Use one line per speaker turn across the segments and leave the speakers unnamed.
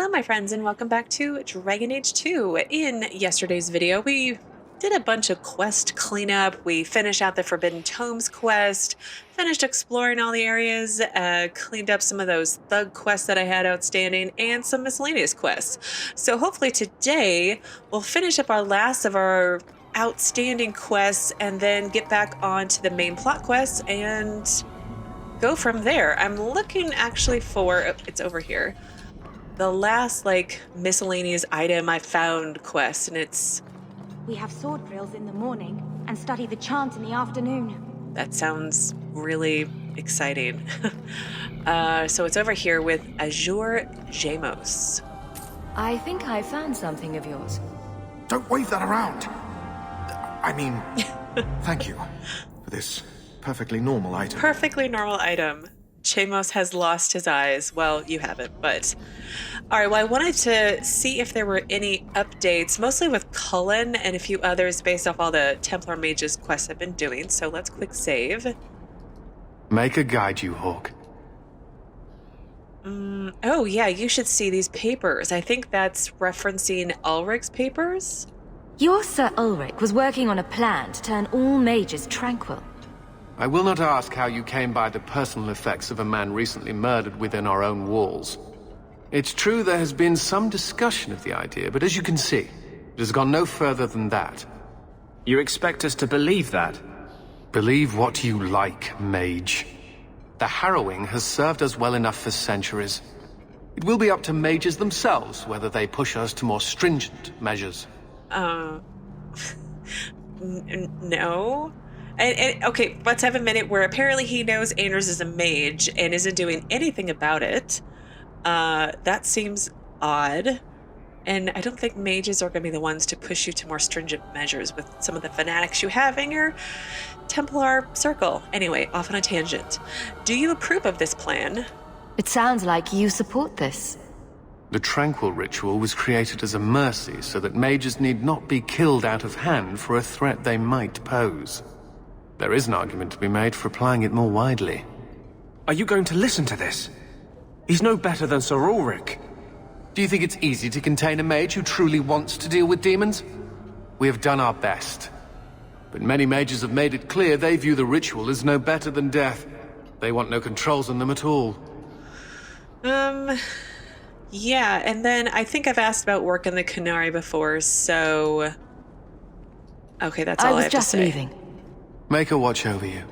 Hello, my friends, and welcome back to Dragon Age 2. In yesterday's video, we did a bunch of quest cleanup. We finished out the Forbidden Tomes quest, finished exploring all the areas, cleaned up some of those thug quests that I had outstanding, and some miscellaneous quests. So hopefully today, we'll finish up our last of our outstanding quests and then get back onto the main plot quests and go from there. I'm looking actually for, oh, it's over here, the last miscellaneous item I found quest, and it's...
We have sword drills in the morning and study the chant in the afternoon.
That sounds really exciting. So it's over here with Azure Jamos.
I think I found something of yours.
Don't wave that around. I mean, thank you for this perfectly normal item.
Perfectly normal item. Jamos has lost his eyes. Well, you haven't, but... Alright, well, I wanted to see if there were any updates, mostly with Cullen and a few others based off all the Templar Mages quests I've been doing, so let's quick save.
Make a guide you, Hawk.
Oh, yeah, you should see these papers. I think that's referencing Ulrich's papers?
Your Sir Ulrich was working on a plan to turn all mages tranquil.
I will not ask how you came by the personal effects of a man recently murdered within our own walls. It's true there has been some discussion of the idea, but as you can see, it has gone no further than that.
You expect us to believe that?
Believe what you like, mage. The harrowing has served us well enough for centuries. It will be up to mages themselves whether they push us to more stringent measures.
No. And okay, let's have a minute where apparently he knows Anders is a mage and isn't doing anything about it. That seems odd. And I don't think mages are going to be the ones to push you to more stringent measures with some of the fanatics you have in your Templar circle. Anyway, off on a tangent. Do you approve of this plan?
It sounds like you support this.
The Tranquil Ritual was created as a mercy so that mages need not be killed out of hand for a threat they might pose. There is an argument to be made for applying it more widely.
Are you going to listen to this? He's no better than Sir Ulrich.
Do you think it's easy to contain a mage who truly wants to deal with demons? We have done our best. But many mages have made it clear they view the ritual as no better than death. They want no controls on them at all.
Yeah, and then I think I've asked about work in the Qunari before, so... Okay, that's all I have to say.
I was just leaving.
Make her watch over you.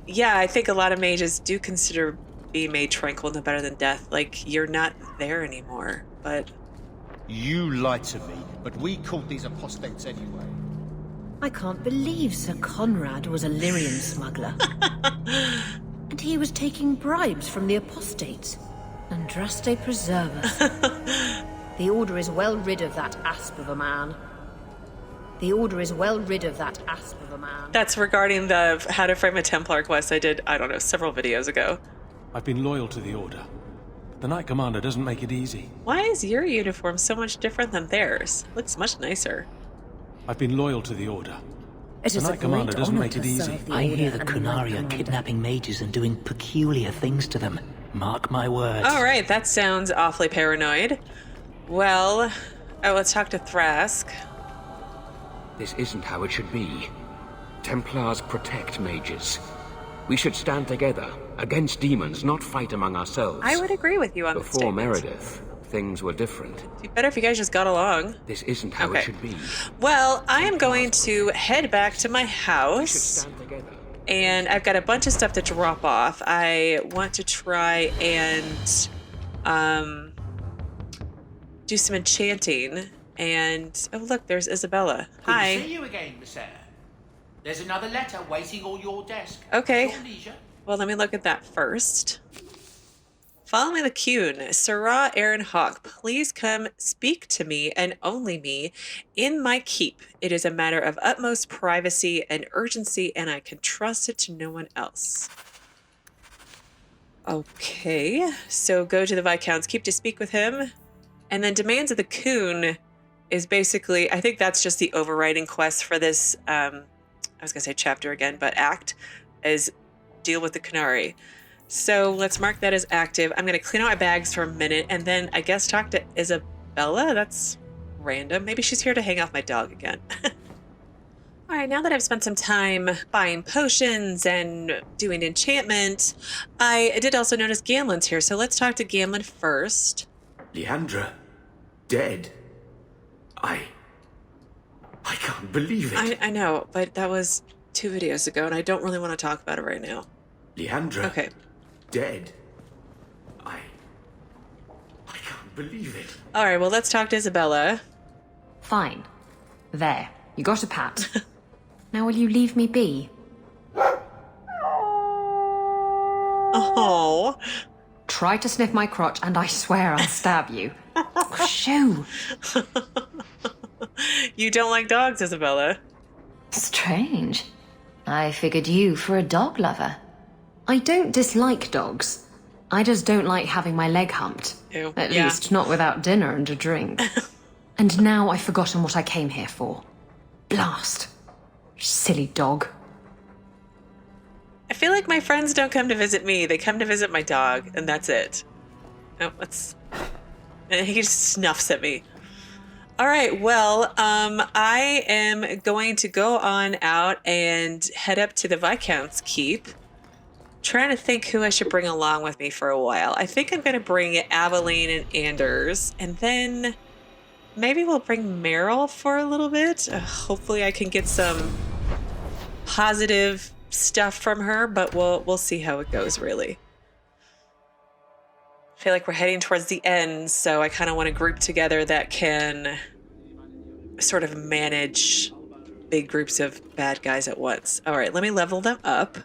Yeah, I think a lot of mages do consider being made tranquil no better than death. Like, you're not there anymore, but...
You lied to me, but we caught these apostates anyway.
I can't believe Sir Conrad was a Lyrian smuggler. And he was taking bribes from the apostates. Andraste preserve us. The Order is well rid of that asp of a man. The Order is well rid of that asp of a man.
That's regarding the How to Frame a Templar quest I did, I don't know, several videos ago.
I've been loyal to the Order, but the Knight Commander doesn't make it easy.
Why is your uniform so much different than theirs? Looks much nicer.
I've been loyal to the Order.
It
The
is a
Knight Commander
great
doesn't
honor
make it
to
easy.
serve the
I
Order
hear the
and Knight
Qunari are
Commander.
kidnapping mages and doing peculiar things to them. Mark my words.
All right, that sounds awfully paranoid. Well, let's talk to Thrask.
This isn't how it should be. Templars protect mages. We should stand together, against demons, not fight among ourselves.
I would agree with you on this
Before
statement.
Meredith, things were different.
It'd be better if you guys just got along.
This isn't how
Okay.
it should be.
Well, I am going to head back to my
We should
house,
stand together.
and I've got a bunch of stuff to drop off. I want to try and do some enchanting. And oh, look, there's Isabella.
Good to
Hi.
see you again, Miss Eyre. There's another letter waiting on your desk.
Okay.
At your leisure.
Well, let me look at that first. Following the Qun, Sirrah Aaron Hawk, please come speak to me and only me in my keep. It is a matter of utmost privacy and urgency, and I can trust it to no one else. Okay, so go to the Viscount's keep to speak with him. And then Demands of the Qun is basically, I think that's just the overriding quest for this, I was going to say chapter again, but act, is deal with the Qunari. So let's mark that as active. I'm going to clean out my bags for a minute and then I guess talk to Isabella. That's random. Maybe she's here to hang off my dog again. All right, now that I've spent some time buying potions and doing enchantment, I did also notice Gamlen's here. So let's talk to Gamlen first.
Leandra, dead. I can't believe it.
I know, but that was 2 videos ago and I don't really want to talk about it right now.
Leandra.
Okay.
Dead. I can't believe it.
All right, well, let's talk to Isabella.
Fine. There. You got a pat. Now will you leave me be?
Oh.
Try to sniff my crotch and I swear I'll stab you. Shoo.
You don't like dogs, Isabella.
Strange. I figured you for a dog lover. I don't dislike dogs. I just don't like having my leg humped.
Ew.
At
Yeah.
least not without dinner and a drink. And now I've forgotten what I came here for. Blast. Silly dog.
I feel like my friends don't come to visit me. They come to visit my dog, and that's it. Oh, and he just snuffs at me. All right, well, I am going to go on out and head up to the Viscount's keep. Trying to think who I should bring along with me for a while. I think I'm going to bring Aveline and Anders, and then maybe we'll bring Meryl for a little bit. Hopefully I can get some positive stuff from her, but we'll see how it goes, really. I feel like we're heading towards the end, so I kind of want a group together that can sort of manage big groups of bad guys at once. All right, let me level them up.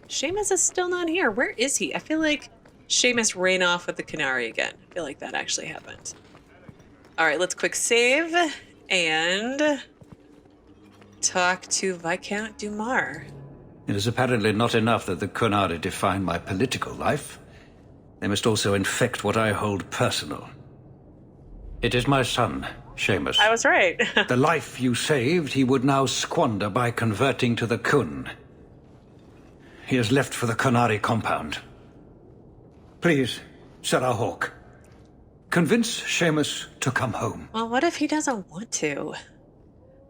Seamus is still not here. Where is he? I feel like Seamus ran off with the Qunari again. I feel like that actually happened. All right, let's quick save and talk to Viscount Dumar.
It is apparently not enough that the Qunari define my political life. They must also infect what I hold personal. It is my son, Seamus.
I was right.
The life you saved, he would now squander by converting to the Qun. He has left for the Qunari compound. Please, Sarah Hawk, convince Seamus to come home.
Well, what if he doesn't want to?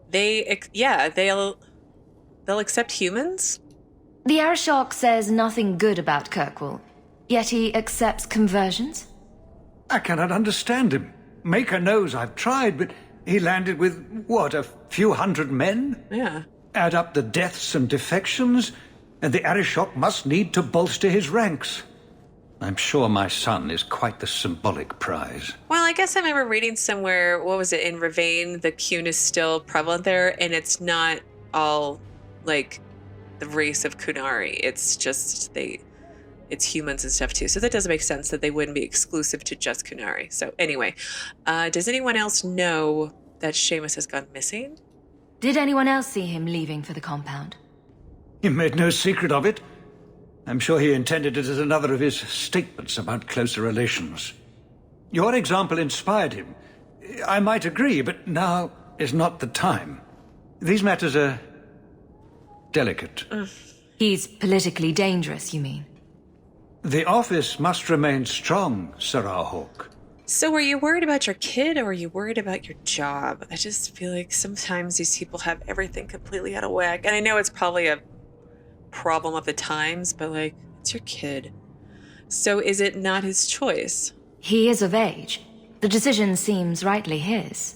They'll accept humans?
The Arishok says nothing good about Kirkwall, yet he accepts conversions?
I cannot understand him. Maker knows I've tried, but he landed with, what, a few hundred men?
Yeah.
Add up the deaths and defections, and the Arishok must need to bolster his ranks. I'm sure my son is quite the symbolic prize.
Well, I guess I remember reading somewhere, what was it, in Ravane, the Qun is still prevalent there, and it's not all, like, the race of Qunari. It's just, it's humans and stuff, too. So that doesn't make sense that they wouldn't be exclusive to just Qunari. So anyway, does anyone else know that Seamus has gone missing?
Did anyone else see him leaving for the compound?
He made no secret of it. I'm sure he intended it as another of his statements about closer relations. Your example inspired him. I might agree, but now is not the time. These matters are delicate.
He's politically dangerous, you mean?
The office must remain strong, Sarah Hawk.
So were you worried about your kid or were you worried about your job? I just feel like sometimes these people have everything completely out of whack. And I know it's probably a problem of the times, but like, it's your kid. So is it not his choice?
He is of age. The decision seems rightly his.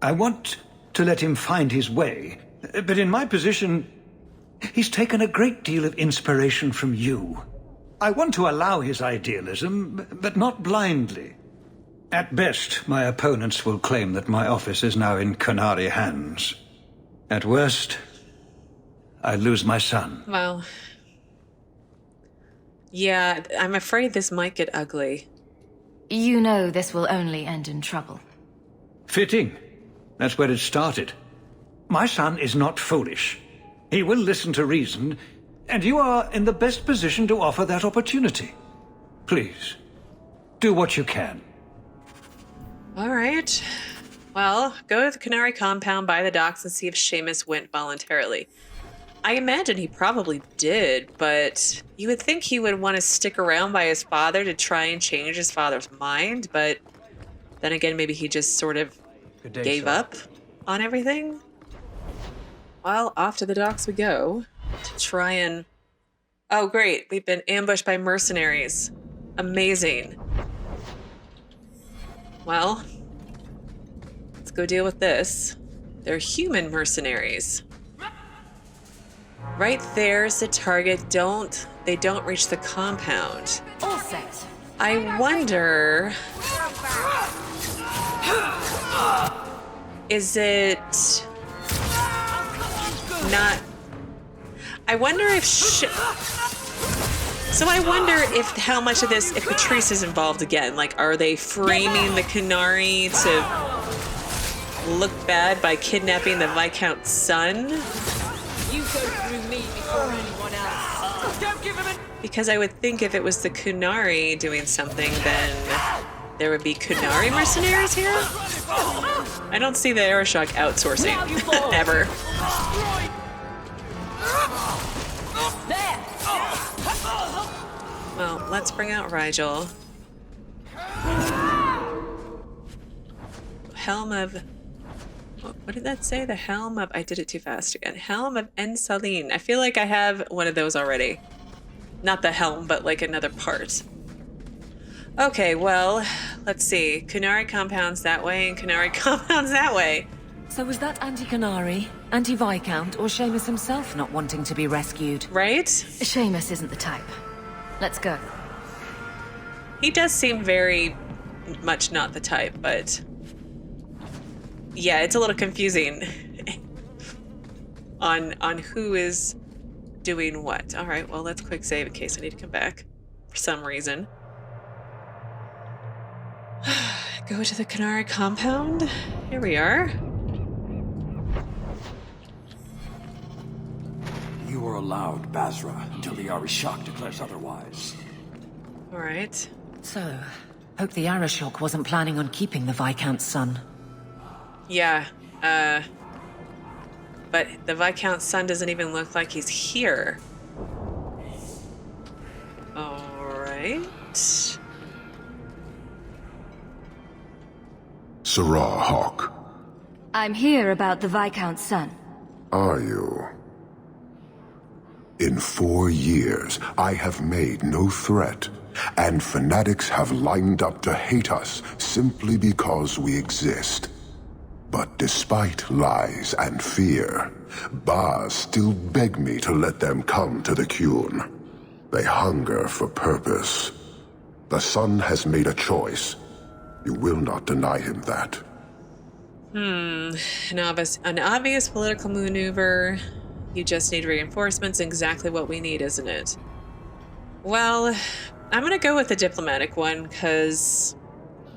I want to let him find his way, but in my position, he's taken a great deal of inspiration from you. I want to allow his idealism, but not blindly. At best, my opponents will claim that my office is now in Qunari hands. At worst, I lose my son.
Well, yeah, I'm afraid this might get ugly.
You know this will only end in trouble.
Fitting. That's where it started. My son is not foolish. He will listen to reason, and you are in the best position to offer that opportunity. Please, do what you can.
All right. Well, go to the Qunari compound by the docks and see if Seamus went voluntarily. I imagine he probably did, but you would think he would want to stick around by his father to try and change his father's mind, but then again, maybe he just sort of gave up on everything. Well, off to the docks we go to try and... Oh, great. We've been ambushed by mercenaries. Amazing. Well, let's go deal with this. They're human mercenaries. Right there's the target. They don't reach the compound.
All set.
I wonder... Is it... not... I wonder if... So I wonder if how much of this, if Patrice is involved again. Like, are they framing the Qunari to look bad by kidnapping the Viscount's son?
You go through me before anyone else. Don't give him
Because I would think if it was the Qunari doing something, then there would be Qunari mercenaries here? I don't see the Aeroshock outsourcing. Ever. Well, let's bring out Rigel. Helm of... What did that say? The Helm of... I did it too fast again. Helm of Ensaline. I feel like I have one of those already. Not the helm, but like another part. Okay, well, let's see. Qunari compounds that way and Qunari compounds that way.
So was that anti-Qunari, anti-Viscount, or Seamus himself not wanting to be rescued?
Right?
Seamus isn't the type. Let's go.
He does seem very much not the type, but... yeah, it's a little confusing on who is doing what. All right, well, let's quick save in case I need to come back for some reason. Go to the Qunari compound. Here we are.
You are allowed Basra until the Arishok declares otherwise.
All right.
So, hope the Arishok wasn't planning on keeping the Viscount's son.
Yeah, but the Viscount's son doesn't even look like he's here. All right.
Sarah Hawk.
I'm here about the Viscount's son.
Are you? In 4 years, I have made no threat, and fanatics have lined up to hate us simply because we exist. But despite lies and fear, Bars still beg me to let them come to the Qun. They hunger for purpose. The son has made a choice. You will not deny him that.
An obvious political maneuver. You just need reinforcements. Exactly what we need, isn't it? Well, I'm gonna go with the diplomatic one, because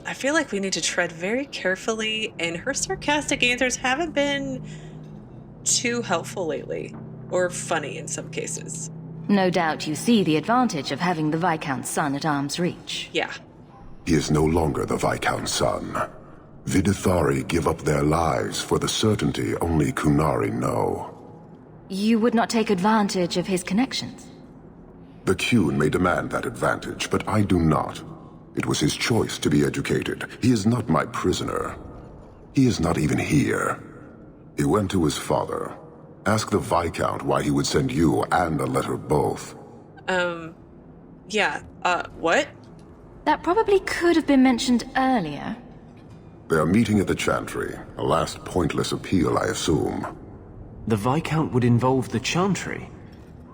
I feel like we need to tread very carefully, and her sarcastic answers haven't been too helpful lately. Or funny in some cases.
No doubt you see the advantage of having the Viscount's son at arm's reach.
Yeah.
He is no longer the Viscount's son. Vidithari give up their lives for the certainty only Qunari know.
You would not take advantage of his connections?
The Qun may demand that advantage, but I do not. It was his choice to be educated. He is not my prisoner. He is not even here. He went to his father. Ask the Viscount why he would send you and a letter both.
What?
That probably could have been mentioned earlier.
They are meeting at the Chantry. A last pointless appeal, I assume.
The Viscount would involve the Chantry?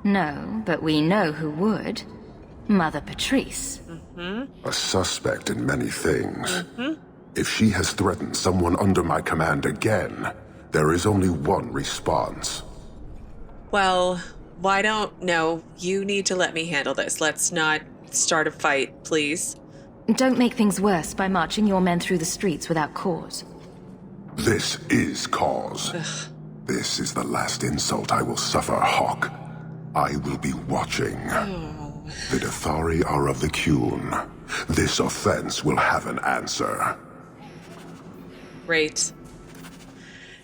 No, but we know who would. Mother Patrice.
A suspect in many things. If she has threatened someone under my command again, there is only one response.
Well, no, you need to let me handle this. Let's not start a fight, please.
Don't make things worse by marching your men through the streets without cause.
This is cause.
Ugh.
This is the last insult I will suffer, Hawk. I will be watching. The Dithari are of the Qun. This offense will have an answer.
Great.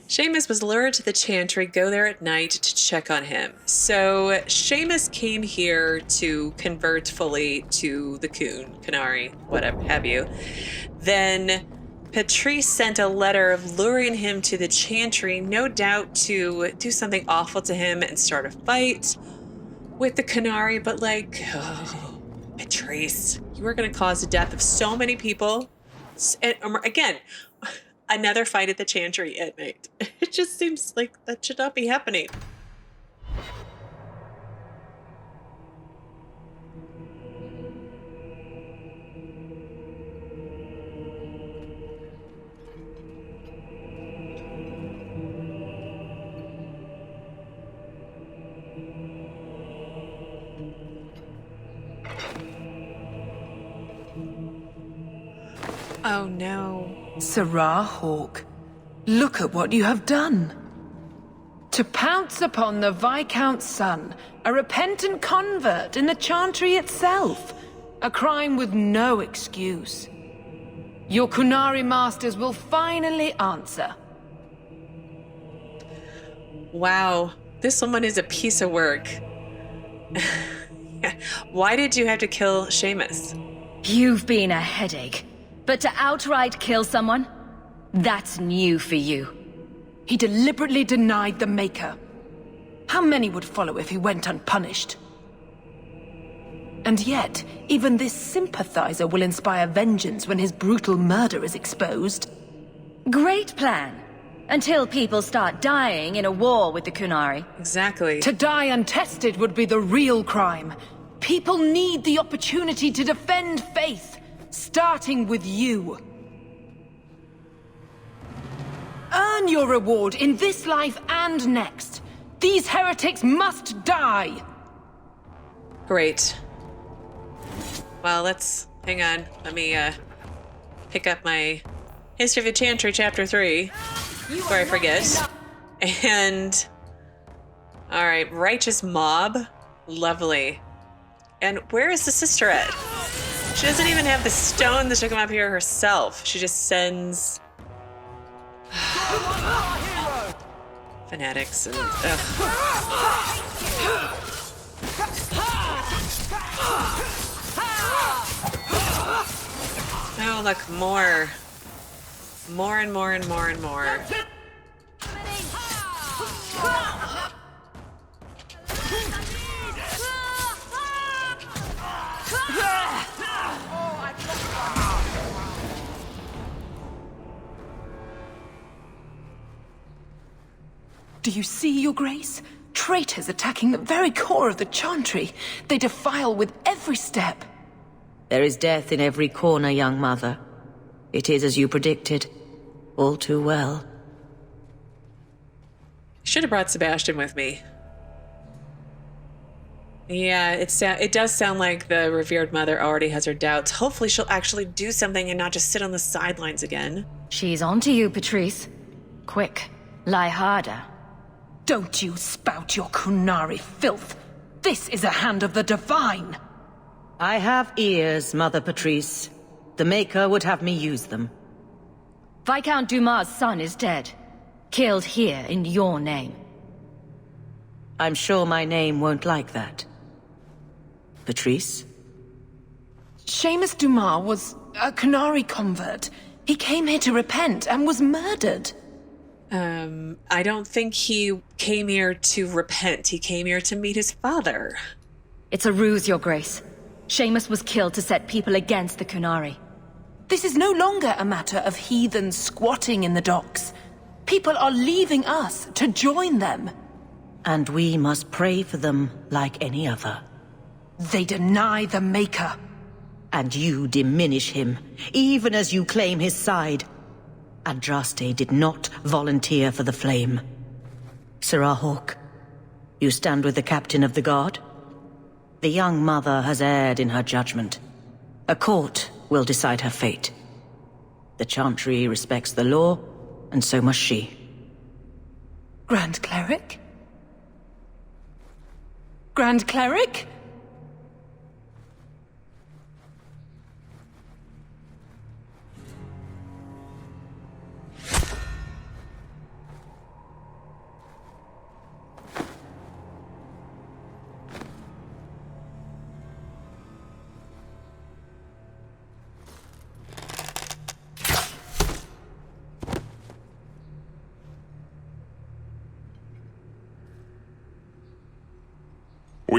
Seamus was lured to the Chantry, go there at night to check on him. So Seamus came here to convert fully to the Qunari, whatever have you. Then Patrice sent a letter luring him to the Chantry, no doubt to do something awful to him and start a fight with the Qunari, but like, oh, Patrice, you were going to cause the death of so many people. And again, another fight at the Chantry at night. It just seems like that should not be happening. Oh no.
Sirrah Hawke, look at what you have done. To pounce upon the Viscount's son, a repentant convert in the Chantry itself, a crime with no excuse. Your Qunari masters will finally answer.
Wow, this woman is a piece of work. Why did you have to kill Seamus?
You've been a headache. But to outright kill someone? That's new for you.
He deliberately denied the Maker. How many would follow if he went unpunished? And yet, even this sympathizer will inspire vengeance when his brutal murder is exposed.
Great plan. Until people start dying in a war with the Qunari.
Exactly.
To die untested would be the real crime. People need the opportunity to defend faith. Starting with you. Earn your reward in this life and next. These heretics must die.
Great. Well, hang on. Let me pick up my History of the Chantry Chapter 3 before I forget. And all right, Righteous Mob. Lovely. And where is the sister at? She doesn't even have the stone that should come up here herself. She just sends fanatics and oh look, more and more and more and more.
Do you see, Your Grace? Traitors attacking the very core of the Chantry. They defile with every step.
There is death in every corner, young mother. It is as you predicted. All too well.
Should have brought Sebastian with me. Yeah, it does sound like the revered mother already has her doubts. Hopefully she'll actually do something and not just sit on the sidelines again.
She's onto you, Patrice. Quick, lie harder.
Don't you spout your Qunari filth. This is a hand of the divine.
I have ears, Mother Patrice. The Maker would have me use them.
Viscount Dumas' son is dead. Killed here in your name.
I'm sure my name won't like that. Patrice?
Seamus Dumas was a Qunari convert. He came here to repent and was murdered.
I don't think he came here to repent. He came here to meet his father.
It's a ruse, Your Grace. Seamus was killed to set people against the Qunari.
This is no longer a matter of heathens squatting in the docks. People are leaving us to join them.
And we must pray for them like any other.
They deny the Maker.
And you diminish him, even as you claim his side. Andraste did not volunteer for the flame. Sirrah Hawke, you stand with the captain of the guard? The young mother has erred in her judgment. A court will decide her fate. The Chantry respects the law, and so must she.
Grand Cleric? Grand Cleric?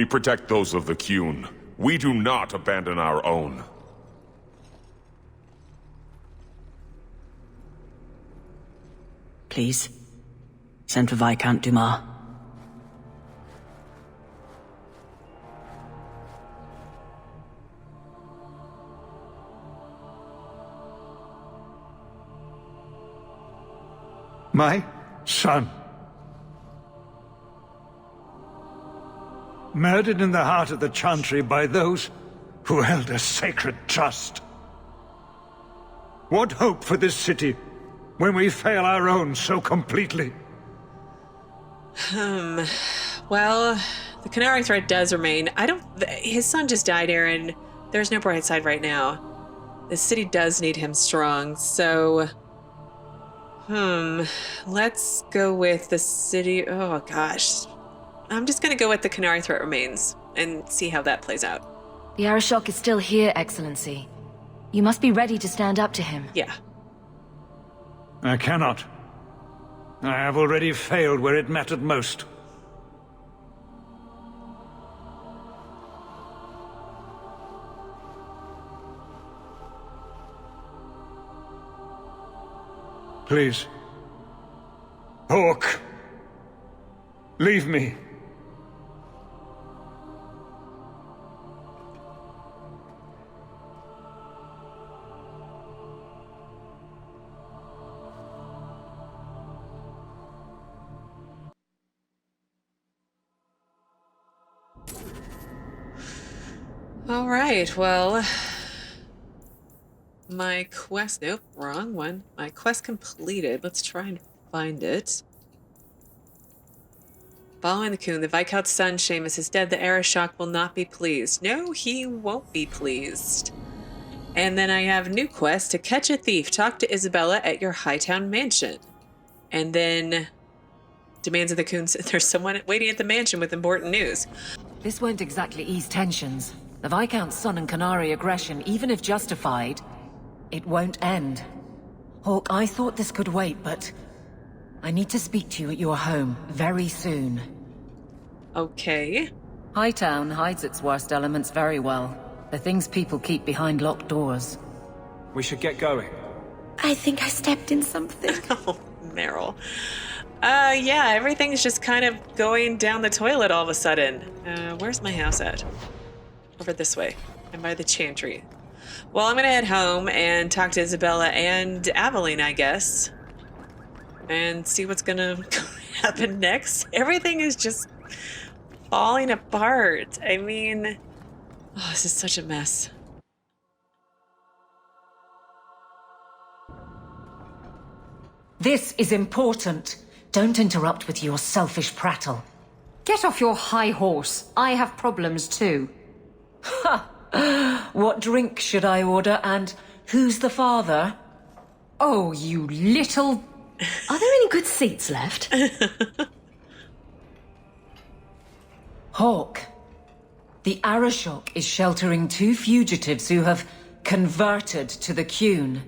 We protect those of the Qun. We do not abandon our own.
Please, send for Viscount Dumas.
My son. Murdered in the heart of the Chantry by those who held a sacred trust. What hope for this city when we fail our own so completely?
Well, the Qunari threat does remain. His son just died, Aaron. There's no bright side right now. The city does need him strong, so... let's go with the city. Oh, gosh. I'm just gonna go with the Qunari threat remains and see how that plays out.
The Arishok is still here, Excellency. You must be ready to stand up to him.
Yeah.
I cannot. I have already failed where it mattered most. Please. Hawk. Leave me.
All right, well... My quest... Nope, wrong one. My quest completed. Let's try and find it. Following the Qun, the Viscount's son, Seamus, is dead. The Arishok will not be pleased. No, he won't be pleased. And then I have new quest: to catch a thief. Talk to Isabella at your Hightown mansion. And then... Demands of the Qun. There's someone waiting at the mansion with important news.
This won't exactly ease tensions. The Viscount's son and Qunari aggression, even if justified, it won't end. Hawk, I thought this could wait, but I need to speak to you at your home very soon.
Okay.
Hightown hides its worst elements very well. The things people keep behind locked doors.
We should get going.
I think I stepped in something.
Oh, Meryl. Yeah, everything's just kind of going down the toilet all of a sudden. Where's my house at? Over this way. I'm by the Chantry. Well, I'm gonna head home and talk to Isabella and Aveline, I guess. And see what's gonna happen next. Everything is just falling apart. I mean... Oh, this is such a mess.
This is important. Don't interrupt with your selfish prattle. Get off your high horse. I have problems too.
Ha! What drink should I order, and who's the father?
Oh, you little... Are there any good seats left?
Hawk. The Arishok is sheltering 2 fugitives who have converted to the Qun.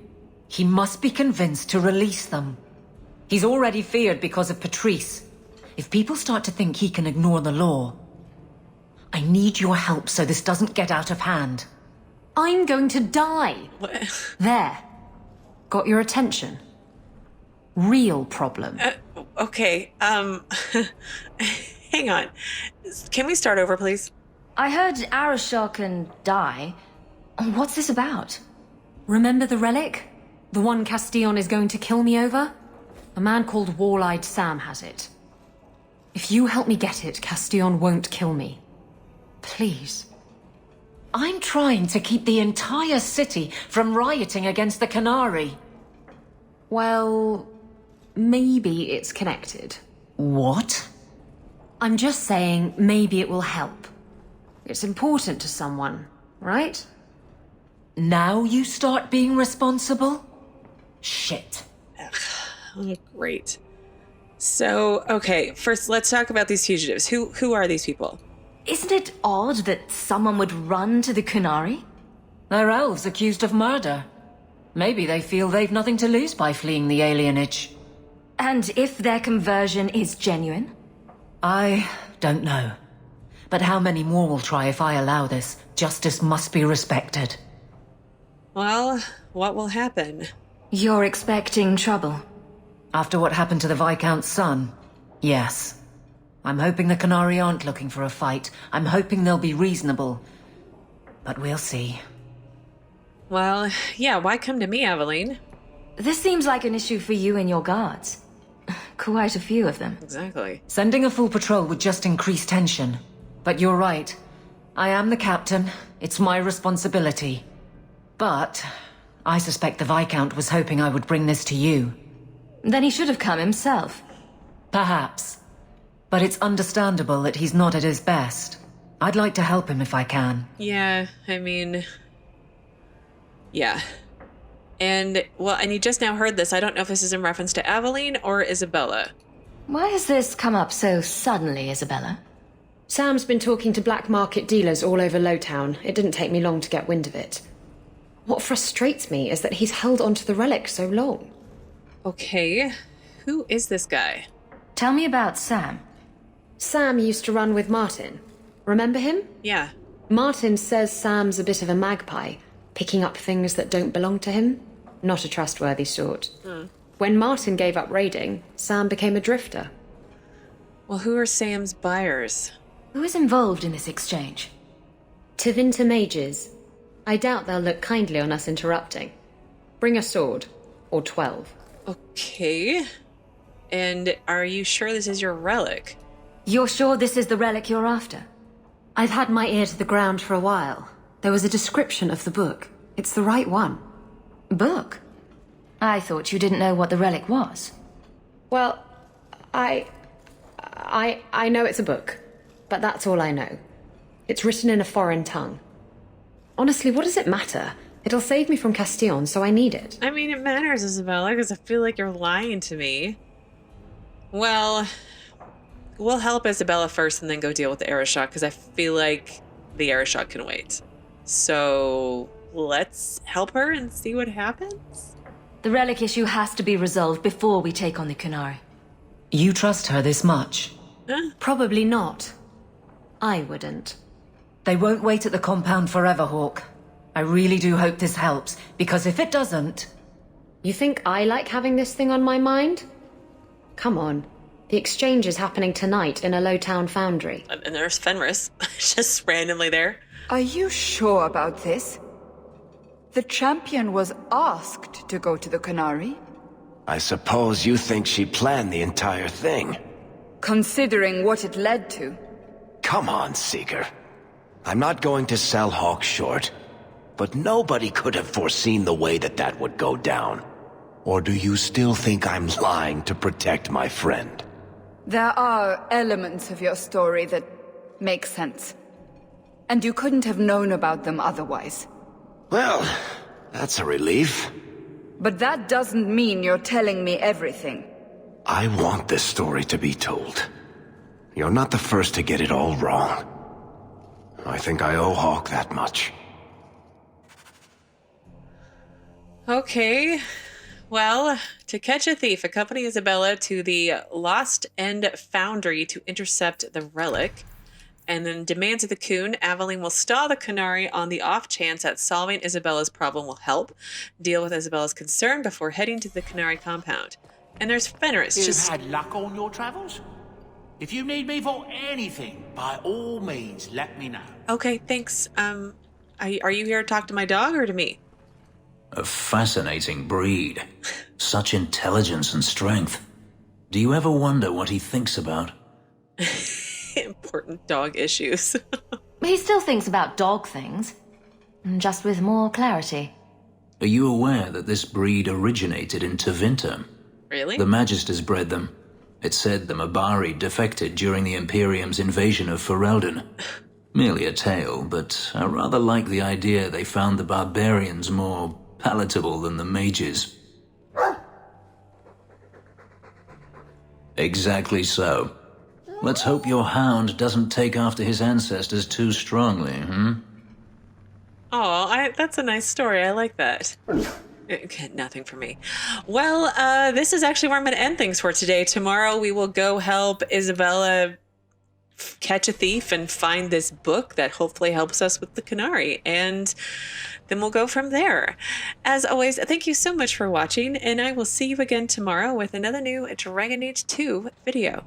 He must be convinced to release them. He's already feared because of Patrice. If people start to think he can ignore the law, I need your help so this doesn't get out of hand.
I'm going to die.
What?
There. Got your attention? Real problem.
Okay, hang on. Can we start over, please?
I heard Arishok and die. What's this about?
Remember the relic? The one Castillon is going to kill me over? A man called Wall-Eyed Sam has it. If you help me get it, Castillon won't kill me. Please.
I'm trying to keep the entire city from rioting against the Qunari.
Well, maybe it's connected.
What?
I'm just saying maybe it will help. It's important to someone, right?
Now you start being responsible? Shit.
Oh, great. So, okay, first let's talk about these fugitives. Who are these people?
Isn't it odd that someone would run to the Qunari?
They're elves accused of murder. Maybe they feel they've nothing to lose by fleeing the alienage.
And if their conversion is genuine?
I don't know. But how many more will try if I allow this? Justice must be respected.
Well, what will happen?
You're expecting trouble.
After what happened to the Viscount's son, yes. I'm hoping the Qunari aren't looking for a fight. I'm hoping they'll be reasonable. But we'll see.
Well, yeah, why come to me, Aveline?
This seems like an issue for you and your guards. Quite a few of them.
Exactly.
Sending a full patrol would just increase tension. But you're right. I am the captain. It's my responsibility. But I suspect the Viscount was hoping I would bring this to you.
Then he should have come himself.
Perhaps. But it's understandable that he's not at his best. I'd like to help him if I can.
Yeah, I mean... Yeah. And, well, and you just now heard this. I don't know if this is in reference to Aveline or Isabella.
Why has this come up so suddenly, Isabella?
Sam's been talking to black market dealers all over Lowtown. It didn't take me long to get wind of it. What frustrates me is that he's held onto the relic so long.
Okay, who is this guy?
Tell me about Sam.
Sam used to run with Martin. Remember him?
Yeah.
Martin says Sam's a bit of a magpie, picking up things that don't belong to him. Not a trustworthy sort. When Martin gave up raiding, Sam became a drifter.
Well, who are Sam's buyers?
Who is involved in this exchange?
Tevinter mages. I doubt they'll look kindly on us interrupting. Bring a sword. Or 12.
Okay. And are you sure this is your relic?
You're sure this is the relic you're after?
I've had my ear to the ground for a while. There was a description of the book. It's the right one.
Book? I thought you didn't know what the relic was.
Well, I know it's a book, but that's all I know. It's written in a foreign tongue. Honestly, what does it matter? It'll save me from Castillon, so I need it.
I mean, it matters, Isabella, because I feel like you're lying to me. Well, we'll help Isabella first and then go deal with the Arishok, because I feel like the Arishok can wait. So let's help her and see what happens?
The relic issue has to be resolved before we take on the Qunari.
You trust her this much?
Probably not. I wouldn't.
They won't wait at the compound forever, Hawk. I really do hope this helps, because if it doesn't...
You think I like having this thing on my mind? Come on. The exchange is happening tonight in a Lowtown foundry.
And there's Fenris, just randomly there.
Are you sure about this? The champion was asked to go to the Qunari.
I suppose you think she planned the entire thing.
Considering what it led to.
Come on, Seeker. I'm not going to sell Hawk short, but nobody could have foreseen the way that would go down. Or do you still think I'm lying to protect my friend?
There are elements of your story that make sense. And you couldn't have known about them otherwise.
Well, that's a relief.
But that doesn't mean you're telling me everything.
I want this story to be told. You're not the first to get it all wrong. I think I owe Hawk that much.
Okay. Well, to catch a thief, accompany Isabella to the Lost End Foundry to intercept the relic. And then demands of the Qun, Aveline will stall the Qunari on the off chance that solving Isabella's problem will help. Deal with Isabella's concern before heading to the Qunari compound. And there's Fenris.
You've had luck on your travels? If you need me for anything, by all means, let me know.
Okay, thanks. Are you here to talk to my dog or to me?
A fascinating breed. Such intelligence and strength. Do you ever wonder what he thinks about?
Important dog issues.
He still thinks about dog things, just with more clarity.
Are you aware that this breed originated in Tevinter?
Really?
The Magisters bred them. It said the Mabari defected during the Imperium's invasion of Ferelden. Merely a tale, but I rather like the idea they found the barbarians more palatable than the mages. Exactly so. Let's hope your hound doesn't take after his ancestors too strongly,
Oh, that's a nice story. I like that. Okay, nothing for me. Well, this is actually where I'm going to end things for today. Tomorrow we will go help Isabella catch a thief and find this book that hopefully helps us with the Qunari, and then we'll go from there. As always, thank you so much for watching, and I will see you again tomorrow with another new Dragon Age 2 video.